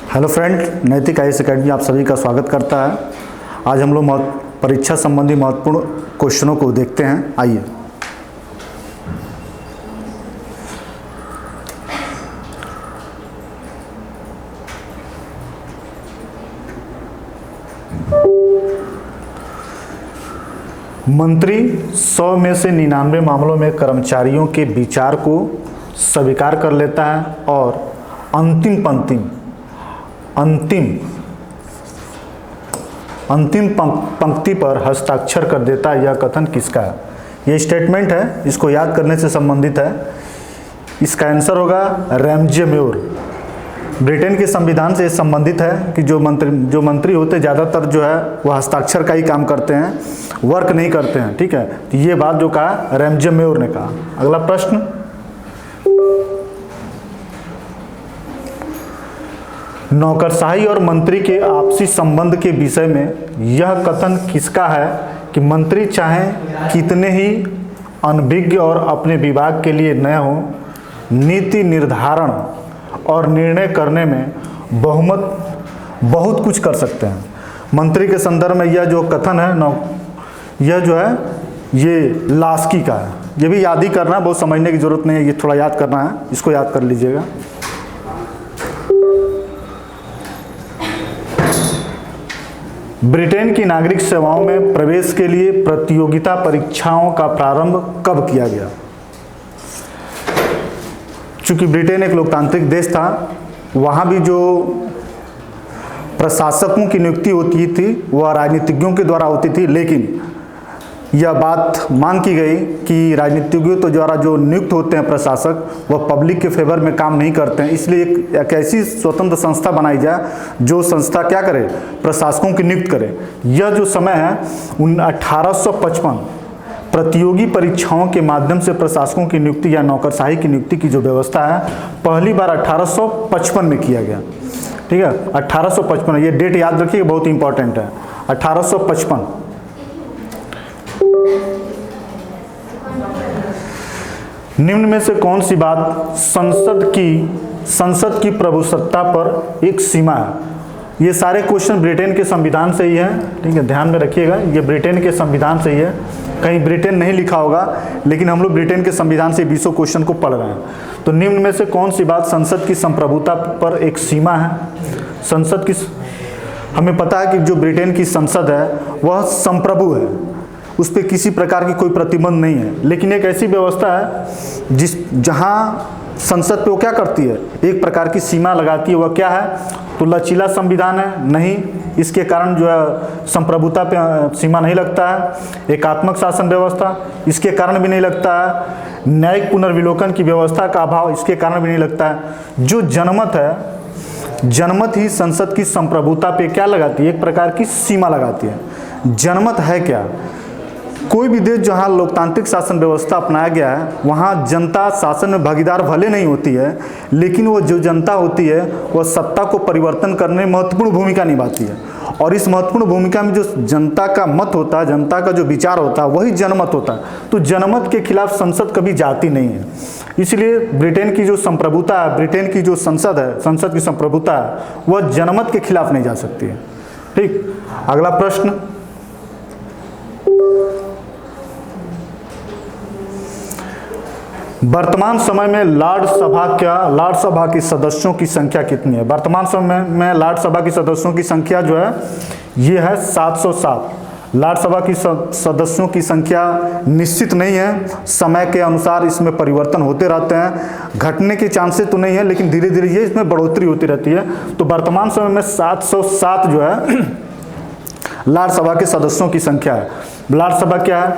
Hello friend, नैतिक IAS academy आप सभी का स्वागत करता है। आज हम लोग परीक्षा संबंधी महत्वपूर्ण क्वेश्चनों को देखते हैं। आइए। मंत्री 100 में से 99 मामलों में कर्मचारियों के विचार को स्वीकार कर लेता है और अंतिम पंक्ति पर हस्ताक्षर कर देता है। यह कथन किसका है? यह स्टेटमेंट है, इसको याद करने से संबंधित है। इसका आंसर होगा रैमजे म्योर। ब्रिटेन के संविधान से संबंधित है कि जो मंत्री होते हैं ज़्यादातर जो है वह हस्ताक्षर का ही काम करते हैं, वर्क नहीं करते हैं। ठीक है, तो ये बात जो कहा रैमजे म्योर ने कहा। अगला प्रश्न, नौकरशाही और मंत्री के आपसी संबंध के विषय में यह कथन किसका है कि मंत्री चाहे कितने ही अनभिज्ञ और अपने विभाग के लिए नए हों, नीति निर्धारण और निर्णय करने में बहुत कुछ कर सकते हैं। मंत्री के संदर्भ में यह जो कथन है यह जो है ये लास्की का है। ये भी याद ही करना, बहुत समझने की जरूरत नहीं है, ये थोड़ा याद करना है, इसको याद कर लीजिएगा। ब्रिटेन की नागरिक सेवाओं में प्रवेश के लिए प्रतियोगिता परीक्षाओं का प्रारंभ कब किया गया? चूंकि ब्रिटेन एक लोकतांत्रिक देश था, वहाँ भी जो प्रशासकों की नियुक्ति होती थी वह राजनीतिज्ञों के द्वारा होती थी, लेकिन यह बात मान की गई कि राजनीतिज्ञों तो द्वारा जो नियुक्त होते हैं प्रशासक वह पब्लिक के फेवर में काम नहीं करते हैं। इसलिए एक ऐसी स्वतंत्र संस्था बनाई जाए जो संस्था क्या करे, प्रशासकों की नियुक्त करे। यह जो समय है 1855 प्रतियोगी परीक्षाओं के माध्यम से प्रशासकों की नियुक्ति या नौकरशाही की नियुक्ति की जो व्यवस्था है पहली बार 1855 में किया गया। ठीक है, 1855, ये डेट याद रखिए, बहुत इंपॉर्टेंट है। 1855। निम्न में से कौन सी बात संसद की प्रभुसत्ता पर एक सीमा है? ये सारे क्वेश्चन ब्रिटेन के संविधान से ही है। ठीक है, ध्यान में रखिएगा, ये ब्रिटेन के संविधान से ही है। कहीं ब्रिटेन नहीं लिखा होगा, लेकिन हम लोग ब्रिटेन के संविधान से 20 क्वेश्चन को पढ़ रहे हैं। तो निम्न में से कौन सी बात संसद की संप्रभुता पर एक सीमा है? संसद की, हमें पता है कि जो ब्रिटेन की संसद है वह संप्रभु है, उस पर किसी प्रकार की कोई प्रतिबंध नहीं है। लेकिन एक ऐसी व्यवस्था है जहां संसद पे वो क्या करती है, एक प्रकार की सीमा लगाती है। वह क्या है? तो लचीला संविधान है नहीं, इसके कारण जो है संप्रभुता पे सीमा नहीं लगता है। एकात्मक शासन व्यवस्था, इसके कारण भी नहीं लगता है। न्यायिक पुनर्विलोकन की व्यवस्था का अभाव, इसके कारण भी नहीं लगता है। जो जनमत है, जनमत ही संसद की संप्रभुता पे क्या लगाती है, एक प्रकार की सीमा लगाती है। जनमत है क्या? कोई भी देश जहाँ लोकतांत्रिक शासन व्यवस्था अपनाया गया है वहाँ जनता शासन में भागीदार भले नहीं होती है, लेकिन वो जो जनता होती है वह सत्ता को परिवर्तन करने में महत्वपूर्ण भूमिका निभाती है। और इस महत्वपूर्ण भूमिका में जो जनता का मत होता है, जनता का जो विचार होता है, वही जनमत होता है। तो जनमत के खिलाफ संसद कभी जाती नहीं है। इसलिए ब्रिटेन की जो संप्रभुता है, ब्रिटेन की जो संसद है, संसद की संप्रभुता है, वह जनमत के खिलाफ नहीं जा सकती है। ठीक, अगला प्रश्न, वर्तमान समय में लॉर्ड सभा की सदस्यों की संख्या कितनी है? वर्तमान समय में लॉर्ड सभा की सदस्यों की संख्या जो है ये है 707। लॉर्ड सभा की सदस्यों की संख्या निश्चित नहीं है, समय के अनुसार इसमें परिवर्तन होते रहते हैं। घटने के चांसेस तो नहीं है, लेकिन धीरे धीरे ये इसमें बढ़ोतरी होती रहती है। तो वर्तमान समय में 707 जो है लॉर्ड सभा के सदस्यों की संख्या है। लॉर्ड सभा क्या है?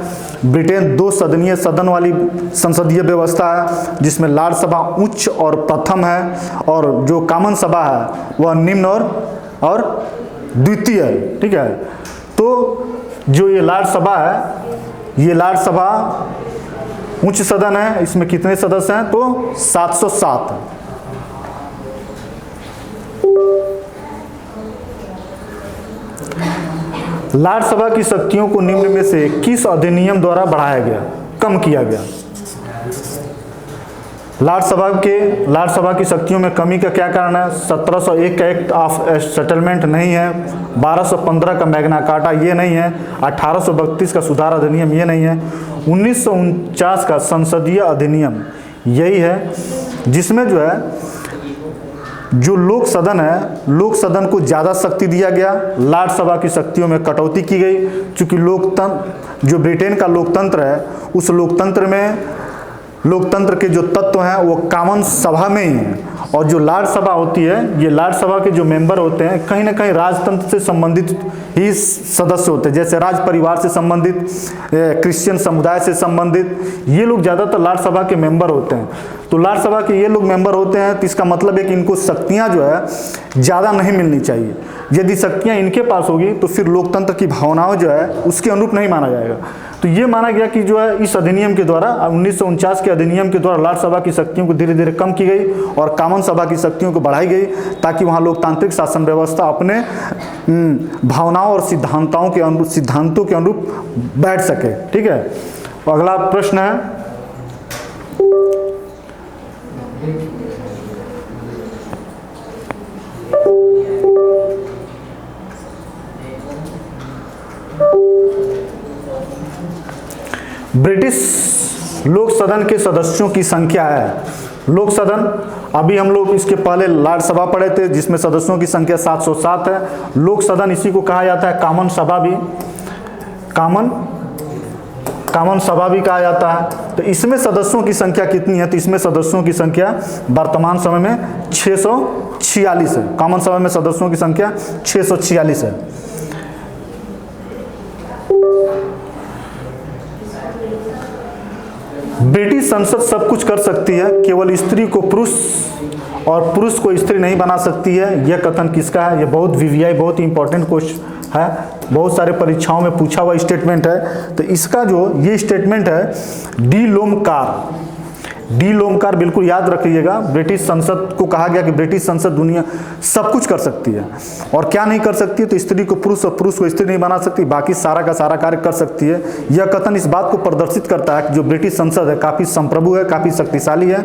ब्रिटेन 2 सदनीय सदन वाली संसदीय व्यवस्था है, जिसमें लॉर्ड सभा उच्च और प्रथम है, और जो कॉमन सभा है वह निम्न और द्वितीय है। ठीक है, तो जो ये लॉर्ड सभा है, ये लॉर्ड सभा उच्च सदन है, इसमें कितने सदस्य हैं? तो 707। लॉर्ड सभा की शक्तियों को निम्न में से किस अधिनियम द्वारा बढ़ाया गया, कम किया गया? राज्यसभा की शक्तियों में कमी का क्या कारण है? 1701 का एक्ट ऑफ सेटलमेंट नहीं है, 1215 का मैग्ना कार्टा ये नहीं है, 1832 का सुधार अधिनियम ये नहीं है, 1949 का संसदीय अधिनियम यही है, जिसमें जो है जो लोक सदन है, लोक सदन को ज़्यादा शक्ति दिया गया, राज्यसभा की शक्तियों में कटौती की गई। चूँकि लोकतंत्र जो ब्रिटेन का लोकतंत्र है, उस लोकतंत्र के जो तत्व हैं वो कॉमन सभा में ही हैं, और जो राज्यसभा होती है, ये राज्यसभा के जो मेंबर होते हैं कहीं ना कहीं राजतंत्र से संबंधित ही सदस्य होते हैं, जैसे राज परिवार से संबंधित, क्रिश्चियन समुदाय से संबंधित, ये लोग ज़्यादातर राज्यसभा के मेंबर होते हैं। तो राज्यसभा के ये लोग मेंबर होते हैं, तो इसका मतलब है कि इनको शक्तियाँ जो है ज़्यादा नहीं मिलनी चाहिए। यदि शक्तियाँ इनके पास होगी तो फिर लोकतंत्र की भावनाओं जो है उसके अनुरूप नहीं माना जाएगा। तो ये माना गया कि जो है इस अधिनियम के द्वारा 1949 के अधिनियम के द्वारा राज्यसभा की शक्तियों को धीरे धीरे कम की गई और कॉमन सभा की शक्तियों को बढ़ाई गई, ताकि वहाँ लोकतांत्रिक शासन व्यवस्था अपने भावनाओं और सिद्धांतों के अनुरूप बैठ सके। ठीक है, अगला प्रश्न है, ब्रिटिश लोक सदन के सदस्यों की संख्या है। लोक सदन, अभी हम लोग इसके पहले राज्यसभा पढ़े थे जिसमें सदस्यों की संख्या 707 है। लोक सदन इसी को कहा जाता है कॉमन सभा भी, कॉमन सभा भी कहा जाता है। तो इसमें सदस्यों की संख्या कितनी है? तो इसमें सदस्यों की संख्या वर्तमान समय में 646 है। कॉमन सभा में सदस्यों की संख्या 646 है। ब्रिटिश संसद सब कुछ कर सकती है, केवल स्त्री को पुरुष और पुरुष को स्त्री नहीं बना सकती है। यह कथन किसका है? यह बहुत वीवीआई, बहुत ही इंपॉर्टेंट क्वेश्चन है, बहुत सारे परीक्षाओं में पूछा हुआ स्टेटमेंट है। तो इसका जो ये स्टेटमेंट है डी लोमकार बिल्कुल याद रखिएगा। ब्रिटिश संसद को कहा गया कि ब्रिटिश संसद दुनिया सब कुछ कर सकती है, और क्या नहीं कर सकती है? तो स्त्री को पुरुष और पुरुष को स्त्री नहीं बना सकती, बाकी सारा का सारा कार्य कर सकती है। यह कथन इस बात को प्रदर्शित करता है कि जो ब्रिटिश संसद है काफ़ी संप्रभु है, काफ़ी शक्तिशाली है।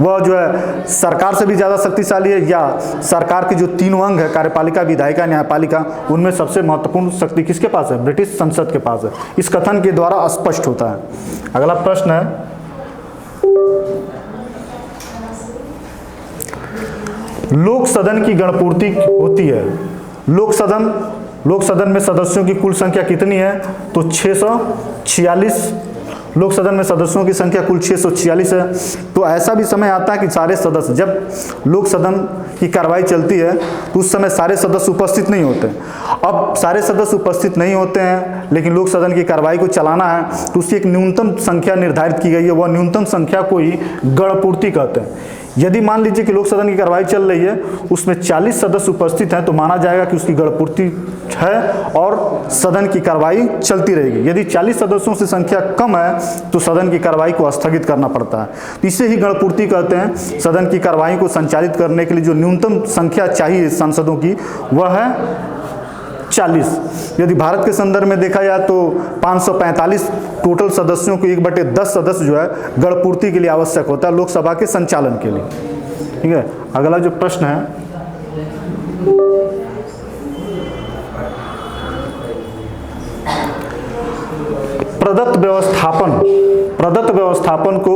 वह जो है सरकार से भी ज़्यादा शक्तिशाली है, या सरकार के जो तीनों अंग है, कार्यपालिका, विधायिका, न्यायपालिका, उनमें सबसे महत्वपूर्ण शक्ति किसके पास है? ब्रिटिश संसद के पास है। इस कथन के द्वारा स्पष्ट होता है। अगला प्रश्न है, लोक सदन की गणपूर्ति होती है। लोक सदन में सदस्यों की कुल संख्या कितनी है? तो 646। लोक सदन में सदस्यों की संख्या कुल 646 है। तो ऐसा भी समय आता है कि सारे सदस्य, जब लोक सदन की कार्रवाई चलती है तो उस समय सारे सदस्य उपस्थित नहीं होते। अब सारे सदस्य उपस्थित नहीं होते हैं, लेकिन लोक सदन की कार्रवाई को चलाना है, तो उसकी एक न्यूनतम संख्या निर्धारित की गई है। वह न्यूनतम संख्या को ही गणपूर्ति कहते हैं। यदि मान लीजिए कि लोक सदन की कार्रवाई चल रही है, उसमें 40 सदस्य उपस्थित हैं, तो माना जाएगा कि उसकी गणपूर्ति है और सदन की कार्रवाई चलती रहेगी। यदि 40 सदस्यों से संख्या कम है तो सदन की कार्रवाई को स्थगित करना पड़ता है। तो इसे ही गणपूर्ति कहते हैं। सदन की कार्रवाई को संचालित करने के लिए जो न्यूनतम संख्या चाहिए सांसदों की, वह है 40। यदि भारत के संदर्भ में देखा जाए तो 545 टोटल सदस्यों को 1/10 सदस्य जो है गणपूर्ति के लिए आवश्यक होता है लोकसभा के संचालन के लिए। ठीक है, अगला जो प्रश्न है, प्रदत्त व्यवस्थापन को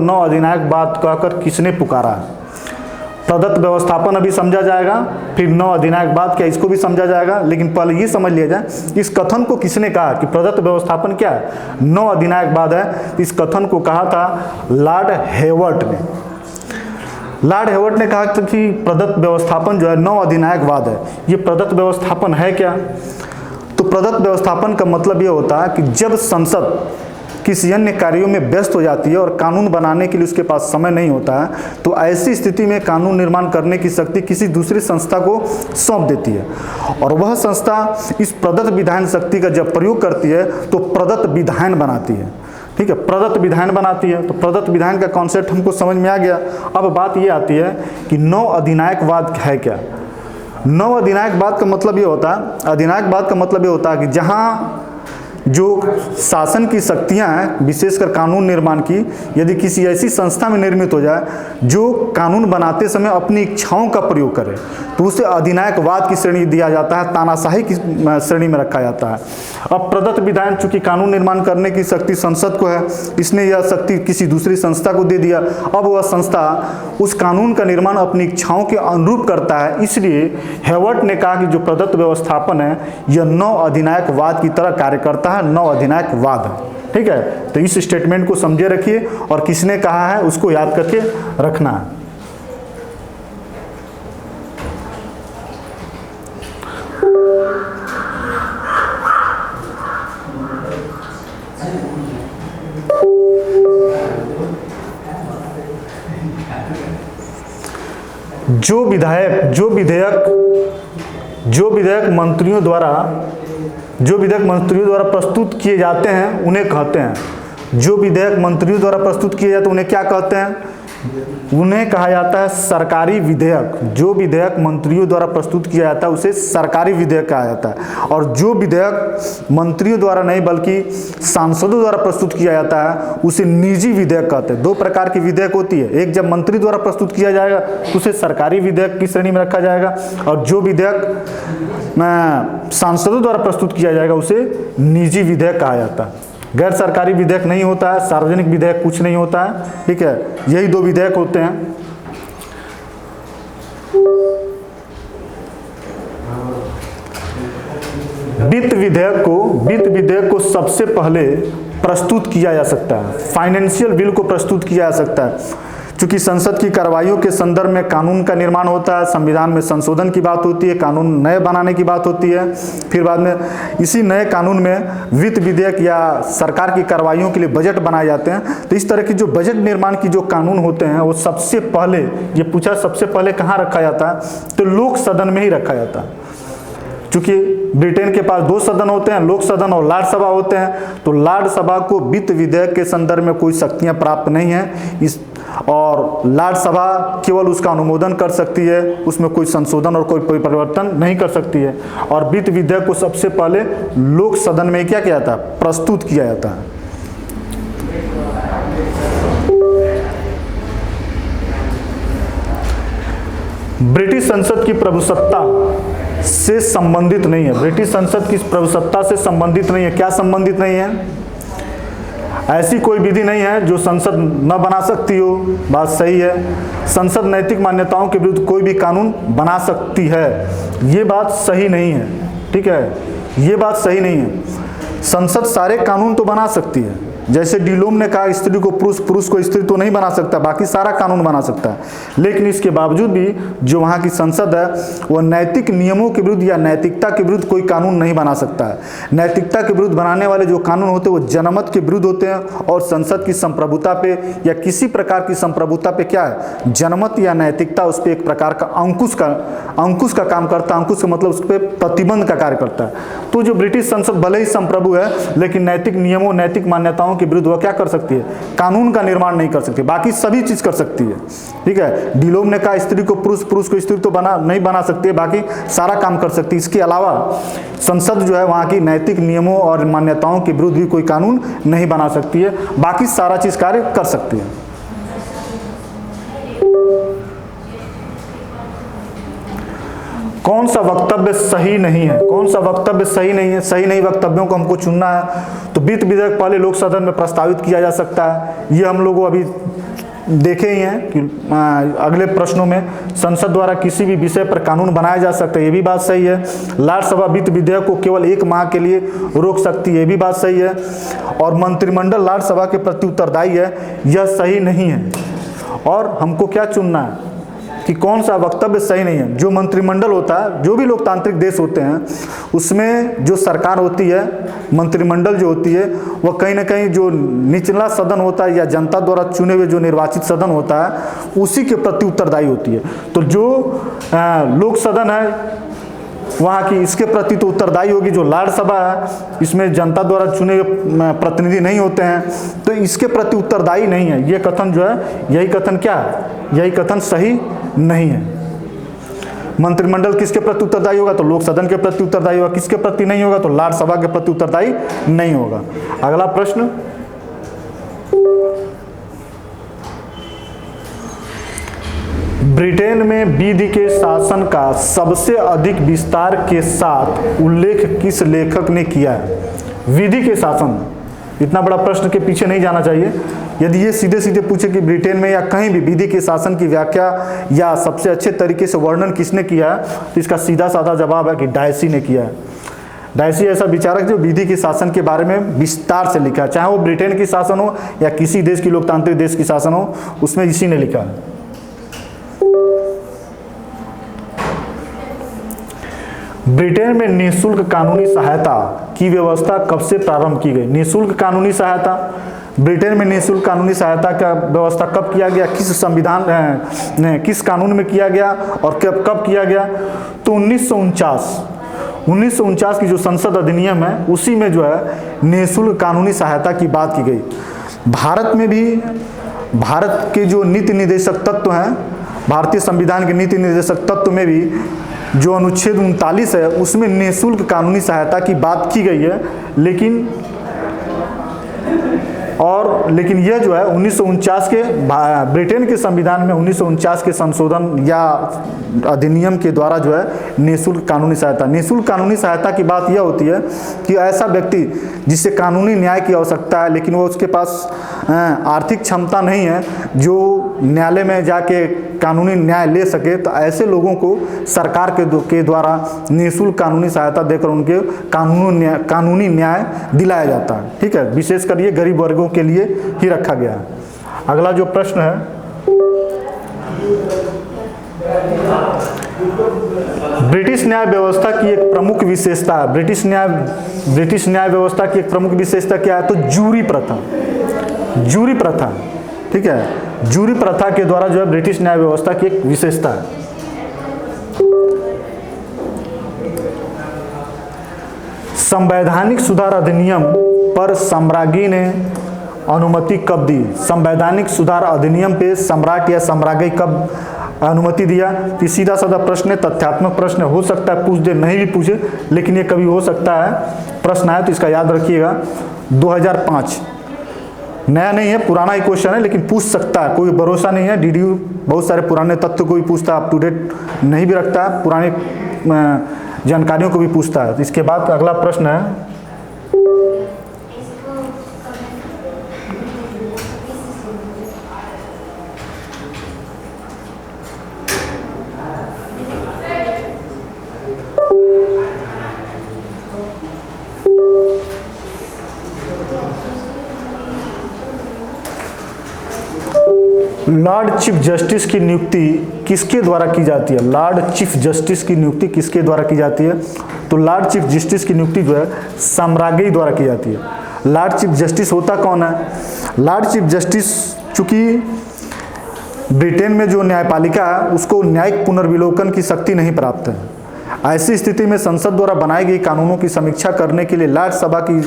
9 अधिनायक बाद कहकर किसने पुकारा? प्रदत्त व्यवस्थापन अभी समझा जाएगा, फिर 9 अधिनायक बाद क्या, इसको भी समझा जाएगा। लेकिन पहले ये समझ लिया जाए इस कथन को किसने कहा कि प्रदत्त व्यवस्थापन क्या है, 9 अधिनायक बाद है। इस कथन को कहा था लॉर्ड हेवर्ट ने। लॉर्ड हेवर्ट ने कहा था कि प्रदत्त व्यवस्थापन जो है 9 अधिनायकवाद है। ये प्रदत्त व्यवस्थापन है क्या? तो प्रदत्त व्यवस्थापन का मतलब ये होता है कि जब संसद किसी अन्य कार्यों में व्यस्त हो जाती है और कानून बनाने के लिए उसके पास समय नहीं होता है, तो ऐसी स्थिति में कानून निर्माण करने की शक्ति किसी दूसरी संस्था को सौंप देती है, और वह संस्था इस प्रदत्त विधान शक्ति का जब प्रयोग करती है तो प्रदत्त विधान बनाती है। ठीक है, प्रदत्त विधान बनाती है। तो प्रदत्त विधान का कॉन्सेप्ट हमको समझ में आ गया। अब बात ये आती है कि 9 अधिनायकवाद है क्या? 9 अधिनायकवाद का मतलब ये होता है, अधिनायकवाद का मतलब ये होता है कि जो शासन की शक्तियां हैं, विशेषकर कानून निर्माण की, यदि किसी ऐसी संस्था में निर्मित हो जाए जो कानून बनाते समय अपनी इच्छाओं का प्रयोग करे, तो उसे अधिनायकवाद की श्रेणी दिया जाता है, तानाशाही की श्रेणी में रखा जाता है। अब प्रदत्त विधान, चूंकि कानून निर्माण करने की शक्ति संसद को है, इसने यह शक्ति किसी दूसरी संस्था को दे दिया। अब वह संस्था उस कानून का निर्माण अपनी इच्छाओं के अनुरूप करता है। इसलिए हेवर्ट ने कहा कि जो प्रदत्त व्यवस्थापन है यह नव अधिनायकवाद की तरह कार्य करता है, नव अधिनायकवाद है। ठीक है, तो इस स्टेटमेंट को समझे रखिए और किसने कहा है उसको याद करके रखना है। जो विधेयक मंत्रियों द्वारा प्रस्तुत किए जाते हैं उन्हें कहते हैं, जो विधेयक मंत्रियों द्वारा प्रस्तुत किए जाते हैं उन्हें क्या कहते हैं? उन्हें कहा जाता है सरकारी विधेयक। जो विधेयक मंत्रियों द्वारा प्रस्तुत किया जाता है उसे सरकारी विधेयक कहा जाता है। और जो विधेयक मंत्रियों द्वारा नहीं बल्कि सांसदों द्वारा प्रस्तुत किया जाता है उसे निजी विधेयक कहते हैं। दो प्रकार की विधेयक होती है, एक जब मंत्री द्वारा प्रस्तुत किया जाएगा तो उसे सरकारी विधेयक की श्रेणी में रखा जाएगा, और जो विधेयक सांसदों द्वारा प्रस्तुत किया जाएगा उसे निजी विधेयक कहा जाता है। गैर सरकारी विधेयक नहीं होता है, सार्वजनिक विधेयक कुछ नहीं होता है। ठीक है, यही दो विधेयक होते हैं। वित्त विधेयक को सबसे पहले प्रस्तुत किया जा सकता है, फाइनेंशियल बिल को प्रस्तुत किया जा सकता है। चूंकि संसद की कार्रवाइयों के संदर्भ में कानून का निर्माण होता है, संविधान में संशोधन की बात होती है, कानून नए बनाने की बात होती है, फिर बाद में इसी नए कानून में वित्त विधेयक या सरकार की कार्रवाइयों के लिए बजट बनाए जाते हैं। तो इस तरह की जो बजट निर्माण की जो कानून होते हैं वो सबसे पहले, ये पूछा सबसे पहले कहाँ रखा जाता है, तो लोक सदन में ही रखा जाता है। चूंकि ब्रिटेन के पास दो सदन होते हैं, लोक सदन और लाड सभा होते हैं, तो लाड सभा को वित्त विधेयक के संदर्भ में कोई शक्तियां प्राप्त नहीं है, और लाड सभा केवल उसका अनुमोदन कर सकती है, उसमें कोई संशोधन और कोई परिवर्तन नहीं कर सकती है। और वित्त विधेयक को सबसे पहले लोक सदन में क्या किया जाता है, प्रस्तुत किया जाता है। ब्रिटिश संसद की प्रभुसत्ता से संबंधित नहीं है, ब्रिटिश संसद की प्रभुसत्ता से संबंधित नहीं है। क्या संबंधित नहीं है? ऐसी कोई विधि नहीं है जो संसद न बना सकती हो, बात सही है। संसद नैतिक मान्यताओं के विरुद्ध कोई भी कानून बना सकती है, ये बात सही नहीं है। ठीक है, ये बात सही नहीं है। संसद सारे कानून तो बना सकती है, जैसे डिलोम ने कहा स्त्री को पुरुष, पुरुष को स्त्री तो नहीं बना सकता, बाकी सारा कानून बना सकता है। लेकिन इसके बावजूद भी जो वहाँ की संसद है वो नैतिक नियमों के विरुद्ध या नैतिकता के विरुद्ध कोई कानून नहीं बना सकता है। नैतिकता के विरुद्ध बनाने वाले जो कानून होते हैं वो जनमत के विरुद्ध होते हैं, और संसद की संप्रभुता पे या किसी प्रकार की संप्रभुता पे क्या है, जनमत या नैतिकता उस पर एक प्रकार का अंकुश का काम करता है। अंकुश का मतलब उस पर प्रतिबंध का कार्य करता है। तो जो ब्रिटिश संसद भले ही संप्रभु है लेकिन नैतिक नियमों, नैतिक मान्यताओं के विरुद्ध वह क्या कर सकती है, कानून का निर्माण नहीं कर सकती, बाकी सभी चीज कर सकती है। ठीक है, डिलोम ने कहा स्त्री को पुरुष, पुरुष को स्त्री तो नहीं बना सकती है, बाकी सारा काम कर सकती है। इसके अलावा संसद जो है वहाँ की नैतिक नियमों और मान्यताओं के विरुद्ध भी कोई कानून नहीं बना सकती है, बाकी सारा चीज कार्य कर सकती है। कौन सा वक्तव्य सही नहीं है, कौन सा वक्तव्य सही नहीं है? सही नहीं वक्तव्यों को हमको चुनना है। तो वित्त विधेयक पहले लोक सदन में प्रस्तावित किया जा सकता है, ये हम लोग अभी देखे ही हैं कि अगले प्रश्नों में संसद द्वारा किसी भी विषय पर कानून बनाया जा सकता है, ये भी बात सही है। लाड सभा वित्त विधेयक को केवल 1 माह के लिए रोक सकती है, ये भी बात सही है। और मंत्रिमंडल लाड सभा के प्रति उत्तरदायी है, यह सही नहीं है। और हमको क्या चुनना है कि कौन सा वक्तव्य सही नहीं है। जो मंत्रिमंडल होता है, जो भी लोकतांत्रिक देश होते हैं उसमें जो सरकार होती है, मंत्रिमंडल जो होती है वह कहीं ना कहीं जो निचला सदन होता है या जनता द्वारा चुने हुए जो निर्वाचित सदन होता है उसी के प्रति उत्तरदायी होती है। तो जो लोक सदन है वहाँ की इसके प्रति तो उत्तरदायी होगी। जो लाड सभा है इसमें जनता द्वारा चुने हुए प्रतिनिधि नहीं होते हैं, तो इसके प्रति उत्तरदायी नहीं है। ये कथन जो है, यही कथन क्या है, यही कथन सही नहीं है। मंत्रिमंडल किसके प्रति उत्तरदायी होगा? तो लोक सदन के प्रति उत्तरदायी होगा। किसके प्रति नहीं होगा? तो राज्यसभा के प्रति उत्तरदायी नहीं होगा। अगला प्रश्न, ब्रिटेन में विधि के शासन का सबसे अधिक विस्तार के साथ उल्लेख किस लेखक ने किया है? विधि के शासन, इतना बड़ा प्रश्न के पीछे नहीं जाना चाहिए। यदि ये सीधे सीधे पूछे कि ब्रिटेन में या कहीं भी विधि के शासन की व्याख्या या सबसे अच्छे तरीके से वर्णन किसने किया है, तो इसका सीधा साधा जवाब है कि डायसी ने किया है। डायसी ऐसा विचारक जो विधि के शासन के बारे में विस्तार से लिखा है, चाहे वो ब्रिटेन की शासन हो या किसी देश की लोकतांत्रिक देश की शासन हो, उसमें इसी ने लिखा है। ब्रिटेन में निःशुल्क कानूनी सहायता की व्यवस्था कब से प्रारंभ की गई? निःशुल्क कानूनी सहायता, ब्रिटेन में निःशुल्क कानूनी सहायता का व्यवस्था कब किया गया? किस संविधान किस कानून में किया गया और कब किया गया? तो 1949 की जो संसद अधिनियम है उसी में जो है निःशुल्क कानूनी सहायता की बात की गई। भारत में भी भारत के जो नीति निर्देशक तत्व हैं, भारतीय संविधान के नीति निर्देशक तत्व में भी जो अनुच्छेद 39 है उसमें निःशुल्क कानूनी सहायता की बात की गई है। लेकिन यह जो है 1949 के ब्रिटेन के संविधान में 1949 के संशोधन या अधिनियम के द्वारा जो है निःशुल्क कानूनी कानूनी सहायता की बात यह होती है कि ऐसा व्यक्ति जिसे कानूनी न्याय की आवश्यकता है लेकिन वो उसके पास आर्थिक क्षमता नहीं है जो न्यायालय में जाके कानूनी न्याय ले सके, तो ऐसे लोगों को सरकार के द्वारा निःशुल्क कानूनी सहायता देकर उनके कानूनी न्याय दिलाया जाता है। ठीक है, विशेषकर ये गरीब वर्गों के लिए ही रखा गया है। अगला जो प्रश्न है, ब्रिटिश न्याय व्यवस्था की एक प्रमुख विशेषता है। ब्रिटिश न्याय व्यवस्था की एक प्रमुख विशेषता क्या है? तो जूरी प्रथा। ठीक है, जूरी प्रथा के द्वारा जो है ब्रिटिश न्याय व्यवस्था की एक विशेषता है। संवैधानिक सुधार अधिनियम पर सम्राज्ञी ने अनुमति कब दी? संवैधानिक सुधार अधिनियम पे सम्राट या सम्राज्ञी कब अनुमति दिया? तो सीधा साधा प्रश्न है, तथ्यात्मक प्रश्न हो सकता है पूछ दे, नहीं भी पूछे, लेकिन ये कभी हो सकता है प्रश्न है, तो इसका याद रखिएगा। 2005, नया नहीं है, पुराना ही क्वेश्चन है, लेकिन पूछ सकता है, कोई भरोसा नहीं है। डीडीयू बहुत सारे पुराने तथ्य को भी पूछता है, अप टू डेट नहीं भी रखता है, पुराने जानकारियों को भी पूछता है। तो इसके बाद अगला प्रश्न है, लॉर्ड चीफ जस्टिस की नियुक्ति किसके द्वारा की जाती है? लॉर्ड चीफ जस्टिस की नियुक्ति किसके द्वारा की जाती है? तो लॉर्ड चीफ जस्टिस की नियुक्ति जो है सम्राज्ञी द्वारा की जाती है। लॉर्ड चीफ जस्टिस होता कौन है? लॉर्ड चीफ जस्टिस चूंकि ब्रिटेन में जो न्यायपालिका है उसको न्यायिक पुनर्विलोकन की शक्ति नहीं प्राप्त है। ऐसी स्थिति में संसद द्वारा बनाई गई कानूनों की समीक्षा करने के लिए राज्यसभा की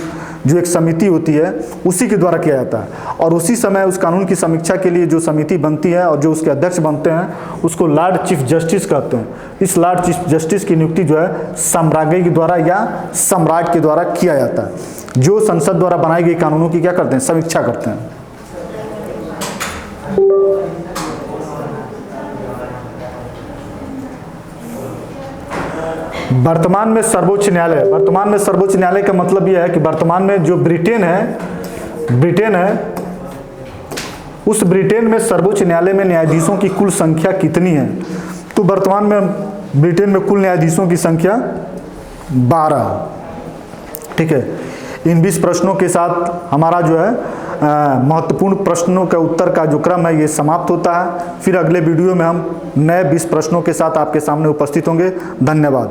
जो एक समिति होती है उसी के द्वारा किया जाता है, और उसी समय उस कानून की समीक्षा के लिए जो समिति बनती है और जो उसके अध्यक्ष बनते हैं उसको लॉर्ड चीफ जस्टिस कहते हैं। इस लॉर्ड चीफ जस्टिस की नियुक्ति जो है सम्राज्ञी के द्वारा या सम्राट के द्वारा किया जाता है, जो संसद द्वारा बनाई गई कानूनों की क्या करते हैं? समीक्षा करते हैं। वर्तमान में सर्वोच्च न्यायालय का मतलब यह है कि वर्तमान में जो ब्रिटेन है उस ब्रिटेन में सर्वोच्च न्यायालय में न्यायाधीशों की कुल संख्या कितनी है? तो वर्तमान में ब्रिटेन में कुल न्यायाधीशों की संख्या 12। ठीक है, इन 20 प्रश्नों के साथ हमारा जो है महत्वपूर्ण प्रश्नों के उत्तर का जो क्रम है ये समाप्त होता है। फिर अगले वीडियो में हम नए 20 प्रश्नों के साथ आपके सामने उपस्थित होंगे। धन्यवाद।